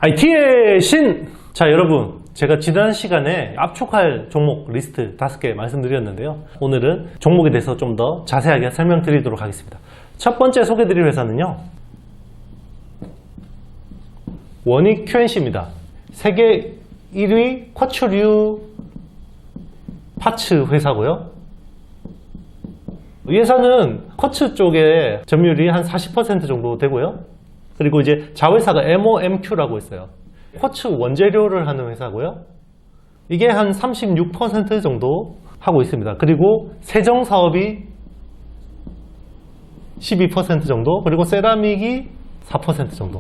IT의 신! 자, 여러분, 제가 지난 시간에 압축할 종목 리스트 5개 말씀드렸는데요. 오늘은 종목에 대해서 좀 더 자세하게 설명드리도록 하겠습니다. 첫 번째 소개드릴 회사는요, 원익 QNC입니다. 세계 1위 쿼츠류 파츠 회사고요. 이 회사는 쿼츠 쪽에 점유율이 한 40% 정도 되고요. 그리고 이제 자회사가 MOMQ라고 있어요. 쿼츠 원재료를 하는 회사고요. 이게 한 36% 정도 하고 있습니다. 그리고 세정 사업이 12% 정도, 그리고 세라믹이 4% 정도.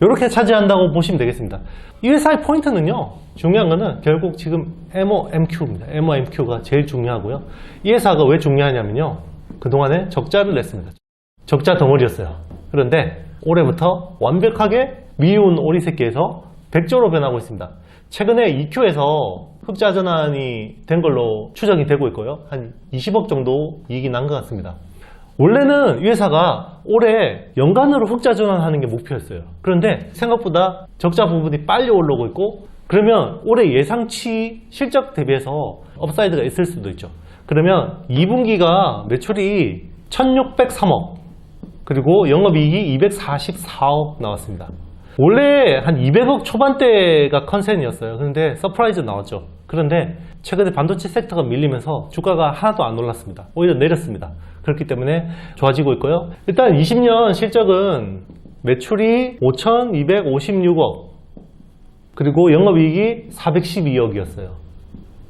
이렇게 차지한다고 보시면 되겠습니다. 이 회사의 포인트는요, 중요한 거는 결국 지금 MOMQ입니다. MOMQ가 제일 중요하고요. 이 회사가 왜 중요하냐면요, 그동안에 적자를 냈습니다. 적자 덩어리였어요. 그런데 올해부터 완벽하게 미운 오리새끼에서 백조로 변하고 있습니다. 최근에 EQ에서 흑자 전환이 된 걸로 추정이 되고 있고요. 한 20억 정도 이익이 난 것 같습니다. 원래는 이 회사가 올해 연간으로 흑자 전환하는 게 목표였어요. 그런데 생각보다 적자 부분이 빨리 올라오고 있고, 그러면 올해 예상치 실적 대비해서 업사이드가 있을 수도 있죠. 그러면 2분기가 매출이 1603억, 그리고 영업이익이 244억 나왔습니다. 원래 한 200억 초반대가 컨센이었어요. 그런데 서프라이즈 나왔죠. 그런데 최근에 반도체 섹터가 밀리면서 주가가 하나도 안 올랐습니다. 오히려 내렸습니다. 그렇기 때문에 좋아지고 있고요. 일단 20년 실적은 매출이 5,256억, 그리고 영업이익이 412억이었어요.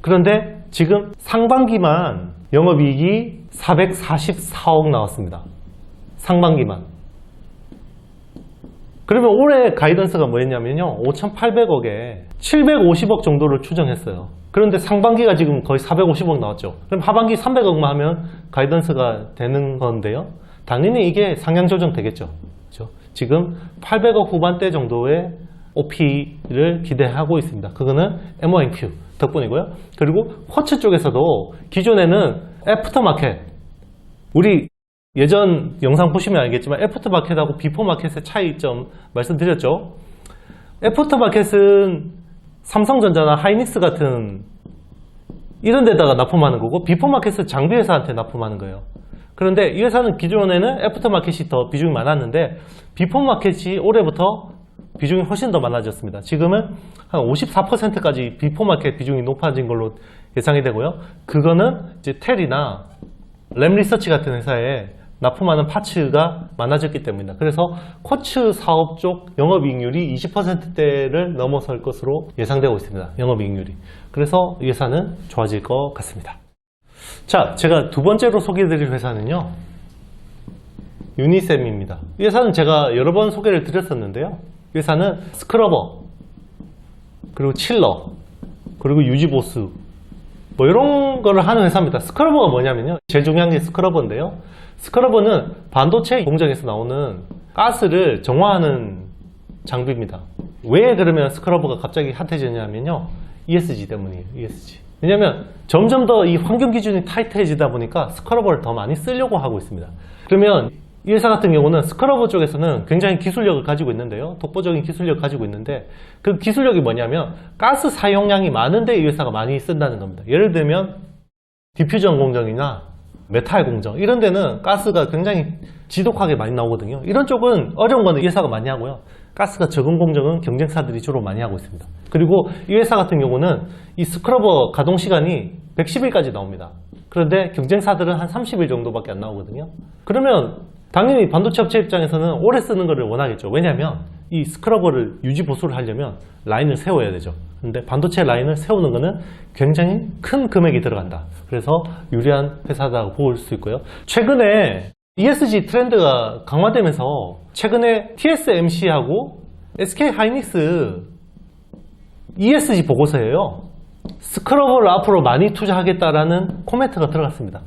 그런데 지금 상반기만 영업이익이 444억 나왔습니다. 상반기만. 그러면 올해 가이던스가 뭐였냐면요, 5,800억에 750억 정도를 추정했어요. 그런데 상반기가 지금 거의 450억 나왔죠. 그럼 하반기 300억만 하면 가이던스가 되는 건데요, 당연히 이게 상향 조정 되겠죠. 그렇죠? 지금 800억 후반대 정도의 OP를 기대하고 있습니다. 그거는 MOMQ 덕분이고요. 그리고 쿼츠 쪽에서도 기존에는 애프터마켓, 우리 예전 영상 보시면 알겠지만 애프터마켓하고 비포마켓의 차이점 말씀드렸죠. 애프터마켓은 삼성전자나 하이닉스 같은 이런 데다가 납품하는 거고, 비포마켓은 장비회사한테 납품하는 거예요. 그런데 이 회사는 기존에는 애프터마켓이 더 비중이 많았는데, 비포마켓이 올해부터 비중이 훨씬 더 많아졌습니다. 지금은 한 54%까지 비포마켓 비중이 높아진 걸로 예상이 되고요. 그거는 이제 텔이나 램리서치 같은 회사에 납품하는 파츠가 많아졌기 때문입니다. 그래서 쿼츠 사업 쪽 영업이익률이 20%대를 넘어설 것으로 예상되고 있습니다. 영업이익률이. 그래서 이 회사는 좋아질 것 같습니다. 자, 제가 두 번째로 소개해드릴 회사는요, 유니셈입니다. 이 회사는 제가 여러 번 소개를 드렸었는데요. 이 회사는 스크러버, 그리고 칠러, 그리고 유지보수, 뭐 이런 거를 하는 회사입니다. 스크러버가 뭐냐면요, 제일 중요한 게 스크러버인데요, 스크러버는 반도체 공정에서 나오는 가스를 정화하는 장비입니다. 왜 그러면 스크러버가 갑자기 핫해졌냐면요, ESG 때문이에요. ESG. 왜냐면 점점 더 이 환경 기준이 타이트해지다 보니까 스크러버를 더 많이 쓰려고 하고 있습니다. 그러면 이 회사 같은 경우는 스크러버 쪽에서는 굉장히 기술력을 가지고 있는데요, 독보적인 기술력을 가지고 있는데, 그 기술력이 뭐냐면 가스 사용량이 많은데 이 회사가 많이 쓴다는 겁니다. 예를 들면 디퓨전 공정이나 메탈 공정, 이런 데는 가스가 굉장히 지독하게 많이 나오거든요. 이런 쪽은 어려운 거는 이 회사가 많이 하고요, 가스가 적은 공정은 경쟁사들이 주로 많이 하고 있습니다. 그리고 이 회사 같은 경우는 이 스크러버 가동 시간이 110일까지 나옵니다. 그런데 경쟁사들은 한 30일 정도밖에 안 나오거든요. 그러면 당연히 반도체 업체 입장에서는 오래 쓰는 것을 원하겠죠. 왜냐하면 이 스크러버를 유지 보수를 하려면 라인을 세워야 되죠. 근데 반도체 라인을 세우는 것은 굉장히 큰 금액이 들어간다. 그래서 유리한 회사다고 볼 수 있고요. 최근에 ESG 트렌드가 강화되면서 최근에 TSMC하고 SK 하이닉스 ESG 보고서예요, 스크러버를 앞으로 많이 투자하겠다라는 코멘트가 들어갔습니다.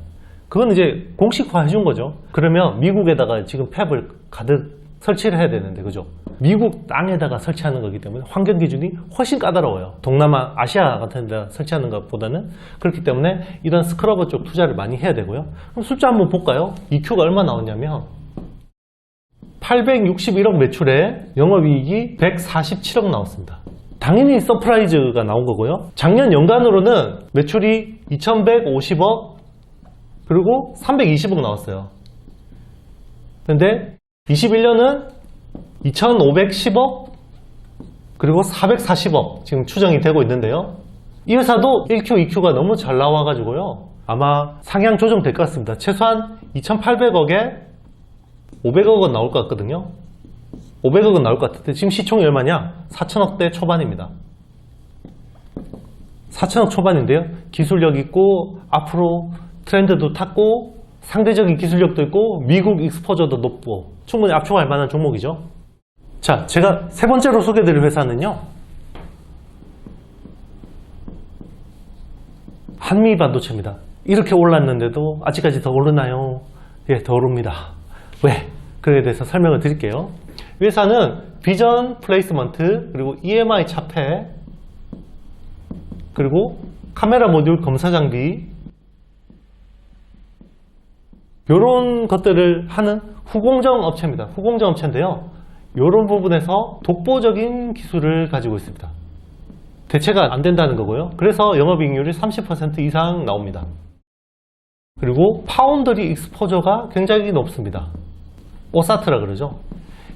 그건 이제 공식화 해준 거죠. 그러면 미국에다가 지금 팹을 가득 설치를 해야 되는데, 그죠? 미국 땅에다가 설치하는 거기 때문에 환경 기준이 훨씬 까다로워요. 동남아, 아시아 같은 데 설치하는 것보다는. 그렇기 때문에 이런 스크러버 쪽 투자를 많이 해야 되고요. 그럼 숫자 한번 볼까요? EQ가 얼마 나왔냐면 861억 매출에 영업이익이 147억 나왔습니다. 당연히 서프라이즈가 나온 거고요. 작년 연간으로는 매출이 2150억 그리고 320억 나왔어요. 근데 21년은 2510억 그리고 440억 지금 추정이 되고 있는데요. 이 회사도 1Q, 2Q가 너무 잘 나와가지고요. 아마 상향 조정될 것 같습니다. 최소한 2800억에 500억은 나올 것 같거든요. 500억은 나올 것 같은데 지금 시총이 얼마냐? 4천억대 초반입니다. 4천억 초반인데요. 기술력 있고 앞으로 트렌드도 탔고 상대적인 기술력도 있고 미국 익스포저도 높고 충분히 압축할 만한 종목이죠. 자, 제가 세 번째로 소개해드릴 회사는요. 한미반도체입니다. 이렇게 올랐는데도 아직까지 더 오르나요? 예, 더 오릅니다. 왜? 그에 대해서 설명을 드릴게요. 이 회사는 비전 플레이스먼트 그리고 EMI 차폐 그리고 카메라 모듈 검사 장비 이런 것들을 하는 후공정 업체입니다. 후공정 업체인데요. 이런 부분에서 독보적인 기술을 가지고 있습니다. 대체가 안 된다는 거고요. 그래서 영업이익률이 30% 이상 나옵니다. 그리고 파운드리 익스포저가 굉장히 높습니다. 오사트라 그러죠.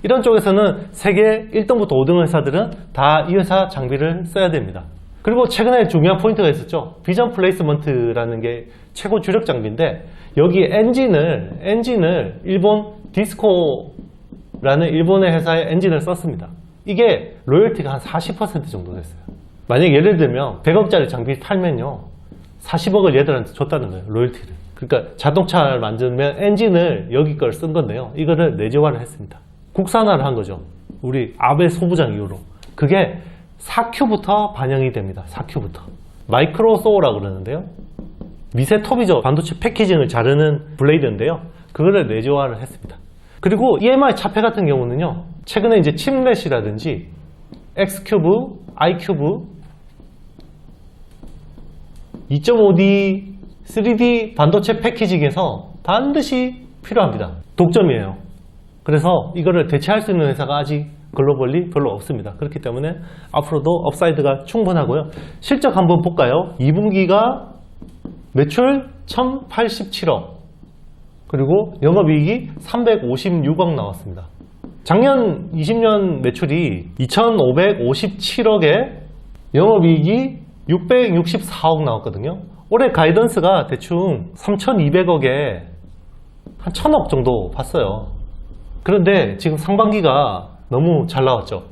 이런 쪽에서는 세계 1등부터 5등 회사들은 다 이 회사 장비를 써야 됩니다. 그리고 최근에 중요한 포인트가 있었죠. 비전 플레이스먼트라는 게 최고 주력 장비인데 여기 엔진을 일본 디스코라는 일본의 회사의 엔진을 썼습니다. 이게 로열티가 한 40% 정도 됐어요. 만약 예를 들면 100억짜리 장비 팔면요 40억을 얘들한테 줬다는 거예요. 로열티를. 그러니까 자동차를 만들면 엔진을 여기 걸 쓴 건데요. 이거를 내재화를 했습니다. 국산화를 한 거죠. 우리 아베 소부장 이후로. 그게 4Q부터 반영이 됩니다. 4Q부터. 마이크로 소우라고 그러는데요. 미세 톱이죠. 반도체 패키징을 자르는 블레이드인데요. 그거를 내재화를 했습니다. 그리고 EMI 차폐 같은 경우는요. 최근에 이제 칩렛이라든지 X큐브, I큐브, 2.5D, 3D 반도체 패키징에서 반드시 필요합니다. 독점이에요. 그래서 이거를 대체할 수 있는 회사가 아직 글로벌리 별로 없습니다. 그렇기 때문에 앞으로도 업사이드가 충분하고요. 실적 한번 볼까요? 2분기가 매출 1087억 그리고 영업이익이 356억 나왔습니다. 작년 20년 매출이 2557억에 영업이익이 664억 나왔거든요. 올해 가이던스가 대충 3200억에 한 1000억 정도 봤어요. 그런데 지금 상반기가 너무 잘 나왔죠.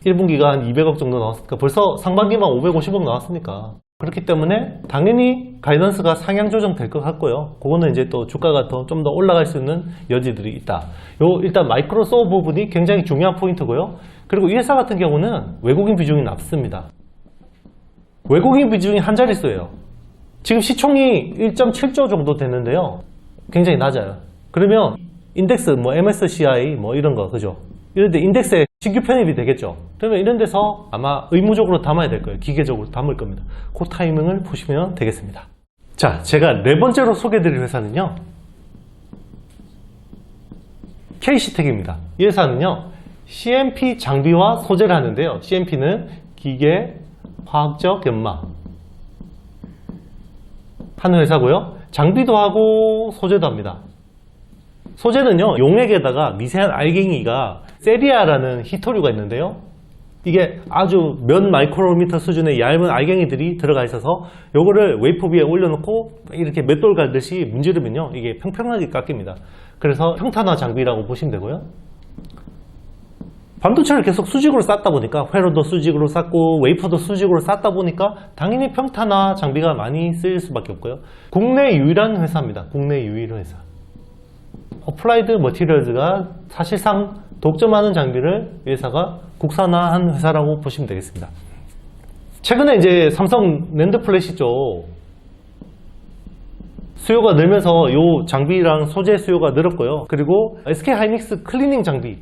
1분기가 한 200억 정도 나왔으니까 벌써 상반기만 550억 나왔으니까 그렇기 때문에 당연히 가이던스가 상향 조정될 것 같고요. 그거는 이제 또 주가가 좀 더 올라갈 수 있는 여지들이 있다. 일단 마이크로소프트 부분이 굉장히 중요한 포인트고요. 그리고 이 회사 같은 경우는 외국인 비중이 낮습니다. 외국인 비중이 한 자릿수예요. 지금 시총이 1.7조 정도 되는데요. 굉장히 낮아요. 그러면 인덱스 MSCI 이런 거 그죠? 이런데 인덱스에 신규 편입이 되겠죠. 그러면 이런 데서 아마 의무적으로 담아야 될 거예요. 기계적으로 담을 겁니다. 그 타이밍을 보시면 되겠습니다. 자, 제가 네 번째로 소개해드릴 회사는요. KC텍입니다. 이 회사는요. CMP 장비와 소재를 하는데요. CMP는 기계, 화학적 연마 하는 회사고요. 장비도 하고 소재도 합니다. 소재는요. 용액에다가 미세한 알갱이가 세리아라는 히토류가 있는데요. 이게 아주 몇 마이크로미터 수준의 얇은 알갱이들이 들어가 있어서 요거를 웨이퍼 위에 올려놓고 이렇게 맷돌 갈듯이 문지르면요. 이게 평평하게 깎입니다. 그래서 평탄화 장비라고 보시면 되고요. 반도체를 계속 수직으로 쌓다 보니까 회로도 수직으로 쌓고 웨이퍼도 수직으로 쌓다 보니까 당연히 평탄화 장비가 많이 쓰일 수밖에 없고요. 국내 유일한 회사입니다. 국내 유일한 회사. 어플라이드 머티리얼즈가 사실상 독점하는 장비를 이 회사가 국산화한 회사라고 보시면 되겠습니다. 최근에 이제 삼성 낸드 플래시 쪽 수요가 늘면서 이 장비랑 소재 수요가 늘었고요. 그리고 SK 하이닉스 클리닝 장비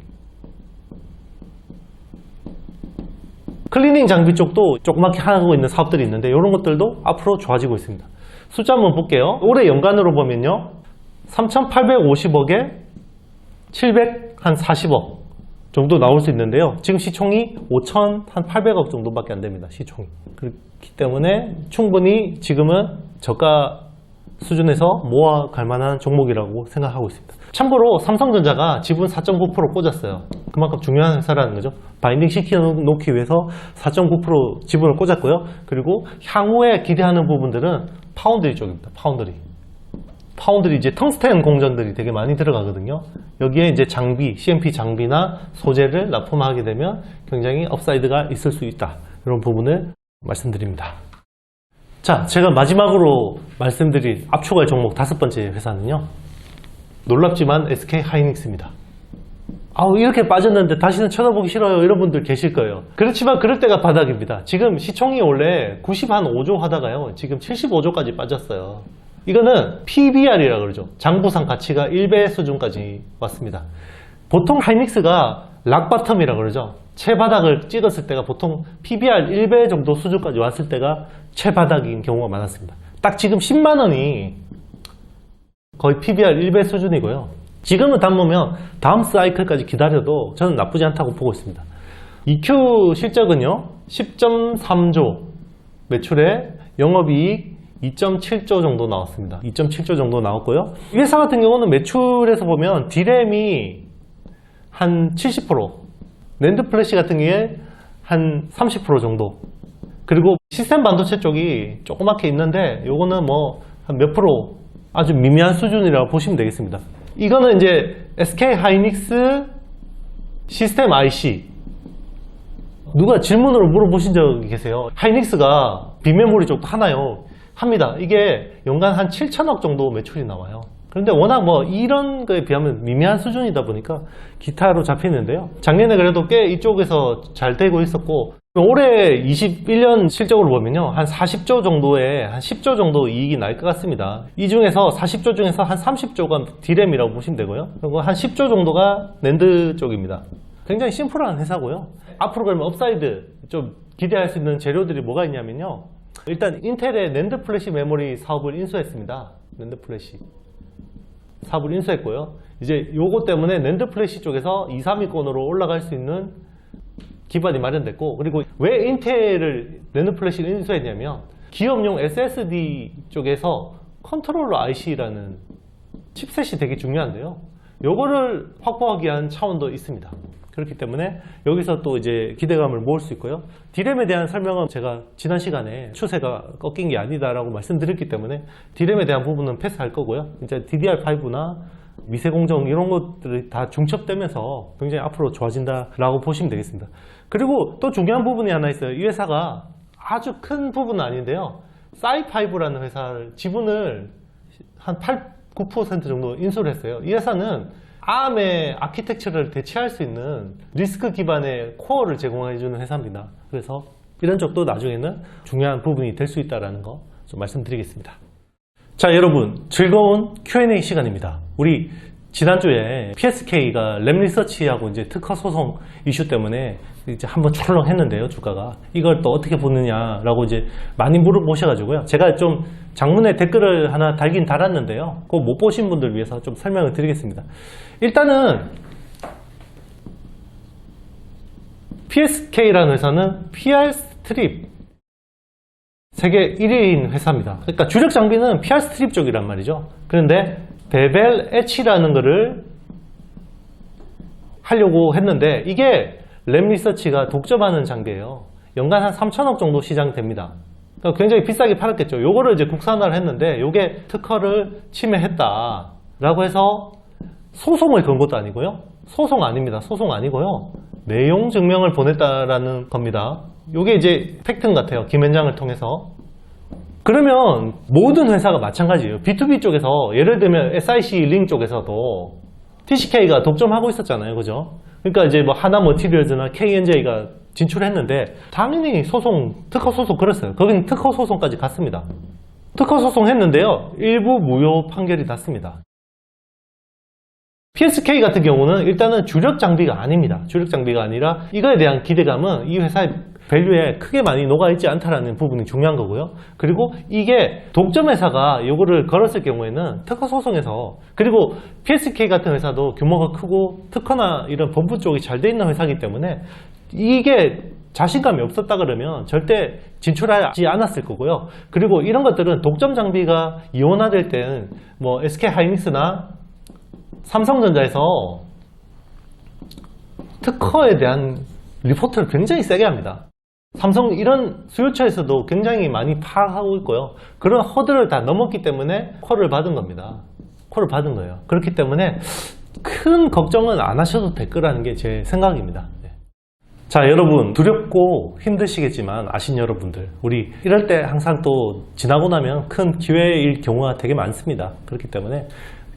쪽도 조그맣게 하고 있는 사업들이 있는데 이런 것들도 앞으로 좋아지고 있습니다. 숫자 한번 볼게요. 올해 연간으로 보면요. 3,850억에 한 40억 정도 나올 수 있는데요. 지금 시총이 5,800억 정도밖에 안 됩니다. 시총이. 그렇기 때문에 충분히 지금은 저가 수준에서 모아갈 만한 종목이라고 생각하고 있습니다. 참고로 삼성전자가 지분 4.9% 꽂았어요. 그만큼 중요한 회사라는 거죠. 바인딩 시켜놓기 위해서 4.9% 지분을 꽂았고요. 그리고 향후에 기대하는 부분들은 파운드리 쪽입니다. 파운드리 이제 텅스텐 공정들이 되게 많이 들어가거든요. 여기에 이제 장비, CMP 장비나 소재를 납품하게 되면 굉장히 업사이드가 있을 수 있다. 이런 부분을 말씀드립니다. 자, 제가 마지막으로 말씀드릴 압축할 종목 5번째 회사는요. 놀랍지만 SK 하이닉스입니다. 아우, 이렇게 빠졌는데 다시는 쳐다보기 싫어요. 이런 분들 계실 거예요. 그렇지만 그럴 때가 바닥입니다. 지금 시총이 원래 95조 하다가요. 지금 75조까지 빠졌어요. 이거는 PBR이라고 그러죠. 장부상 가치가 1배 수준까지 왔습니다. 보통 하이닉스가 락바텀이라고 그러죠. 최바닥을 찍었을 때가 보통 PBR 1배 정도 수준까지 왔을 때가 최바닥인 경우가 많았습니다. 딱 지금 10만 원이 거의 PBR 1배 수준이고요. 지금은 담으면 다음 사이클까지 기다려도 저는 나쁘지 않다고 보고 있습니다. EQ 실적은요. 10.3조 매출에 영업이익 2.7조 정도 나왔습니다. 2.7조 정도 나왔고요. 이 회사 같은 경우는 매출에서 보면 D램이 한 70%, 낸드 플래시 같은 경우에 한 30% 정도, 그리고 시스템 반도체 쪽이 조그맣게 있는데 요거는 뭐 한 몇 프로 아주 미미한 수준이라고 보시면 되겠습니다. 이거는 이제 SK 하이닉스 시스템 IC. 누가 질문으로 물어보신 적이 계세요. 하이닉스가 비메모리 쪽도 하나요? 합니다. 이게 연간 한 7천억 정도 매출이 나와요. 그런데 워낙 뭐 이런 거에 비하면 미미한 수준이다 보니까 기타로 잡히는데요. 작년에 그래도 꽤 이쪽에서 잘 되고 있었고, 올해 21년 실적으로 보면요. 한 40조 정도에 한 10조 정도 이익이 날 것 같습니다. 이 중에서 40조 중에서 한 30조가 D램이라고 보시면 되고요. 그리고 한 10조 정도가 낸드 쪽입니다. 굉장히 심플한 회사고요. 앞으로 그러면 업사이드 좀 기대할 수 있는 재료들이 뭐가 있냐면요. 일단 인텔의 낸드 플래시 메모리 사업을 인수했습니다. 낸드 플래시 사업을 인수했고요. 이제 요거 때문에 낸드 플래시 쪽에서 2, 3위권으로 올라갈 수 있는 기반이 마련됐고, 그리고 왜 인텔을 낸드 플래시를 인수했냐면 기업용 SSD 쪽에서 컨트롤러 IC라는 칩셋이 되게 중요한데요. 요거를 확보하기 위한 차원도 있습니다. 그렇기 때문에 여기서 또 이제 기대감을 모을 수 있고요. D램에 대한 설명은 제가 지난 시간에 추세가 꺾인 게 아니다라고 말씀드렸기 때문에 D램에 대한 부분은 패스할 거고요. 이제 DDR5나 미세공정 이런 것들이 다 중첩되면서 굉장히 앞으로 좋아진다라고 보시면 되겠습니다. 그리고 또 중요한 부분이 하나 있어요. 이 회사가 아주 큰 부분은 아닌데요. 사이5라는 회사를 지분을 한 8, 9% 정도 인수를 했어요. 이 회사는 ARM의 아키텍처를 대체할 수 있는 리스크 기반의 코어를 제공해주는 회사입니다. 그래서 이런 쪽도 나중에는 중요한 부분이 될 수 있다는 거 좀 말씀드리겠습니다. 자, 여러분, 즐거운 Q&A 시간입니다. 우리 지난주에 PSK가 랩리서치하고 이제 특허 소송 이슈 때문에 이제 한번 출렁했는데요, 주가가. 이걸 또 어떻게 보느냐라고 이제 많이 물어보셔가지고요. 제가 좀 장문에 댓글을 하나 달긴 달았는데요. 그거 못 보신 분들 위해서 좀 설명을 드리겠습니다. 일단은 PSK라는 회사는 PR 스트립 세계 1위인 회사입니다. 그러니까 주력 장비는 PR 스트립 쪽이란 말이죠. 그런데 베벨 엣치라는 거를 하려고 했는데 이게 랩리서치가 독점하는 장비예요. 연간 한 3천억 정도 시장됩니다. 그러니까 굉장히 비싸게 팔았겠죠. 요거를 이제 국산화를 했는데 요게 특허를 침해했다라고 해서 소송을 건 것도 아니고요. 소송 아닙니다. 소송 아니고요. 내용 증명을 보냈다라는 겁니다. 요게 이제 팩트인 것 같아요. 김현장을 통해서. 그러면 모든 회사가 마찬가지예요. B2B 쪽에서 예를 들면 SIC 링 쪽에서도 TCK가 독점하고 있었잖아요. 그죠? 그러니까 이제 뭐 하나머티리얼즈나 KNJ가 진출했는데 당연히 특허 소송 걸었어요. 거기는 특허 소송까지 갔습니다. 특허 소송 했는데요. 일부 무효 판결이 났습니다. PSK 같은 경우는 일단은 주력 장비가 아닙니다. 주력 장비가 아니라 이거에 대한 기대감은 이 회사의 밸류에 크게 많이 녹아있지 않다라는 부분이 중요한 거고요. 그리고 이게 독점 회사가 이거를 걸었을 경우에는 특허 소송에서, 그리고 PSK 같은 회사도 규모가 크고 특허나 이런 법부 쪽이 잘 돼 있는 회사이기 때문에 이게 자신감이 없었다 그러면 절대 진출하지 않았을 거고요. 그리고 이런 것들은 독점 장비가 이원화될 때는 뭐 SK 하이닉스나 삼성전자에서 특허에 대한 리포트를 굉장히 세게 합니다. 삼성 이런 수요처에서도 굉장히 많이 파악하고 있고요. 그런 허들을 다 넘었기 때문에 콜을 받은 겁니다. 콜을 받은 거예요. 그렇기 때문에 큰 걱정은 안 하셔도 될 거라는 게 제 생각입니다. 자, 여러분, 두렵고 힘드시겠지만 아신 여러분들, 우리 이럴 때 항상 또 지나고 나면 큰 기회일 경우가 되게 많습니다. 그렇기 때문에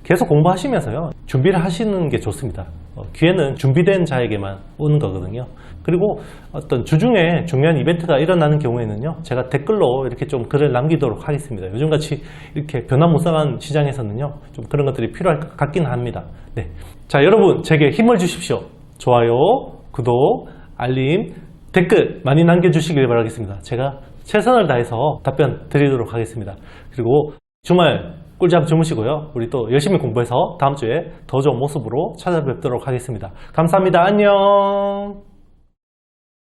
계속 공부하시면서요, 준비를 하시는 게 좋습니다. 기회는 준비된 자에게만 오는 거거든요. 그리고 어떤 주중에 중요한 이벤트가 일어나는 경우에는요, 제가 댓글로 이렇게 좀 글을 남기도록 하겠습니다. 요즘같이 이렇게 변화무쌍한 시장에서는요, 좀 그런 것들이 필요할 것 같긴 합니다. 네. 자, 여러분, 제게 힘을 주십시오. 좋아요, 구독, 알림, 댓글 많이 남겨주시길 바라겠습니다. 제가 최선을 다해서 답변 드리도록 하겠습니다. 그리고 주말 꿀잠 주무시고요. 우리 또 열심히 공부해서 다음 주에 더 좋은 모습으로 찾아뵙도록 하겠습니다. 감사합니다. 안녕.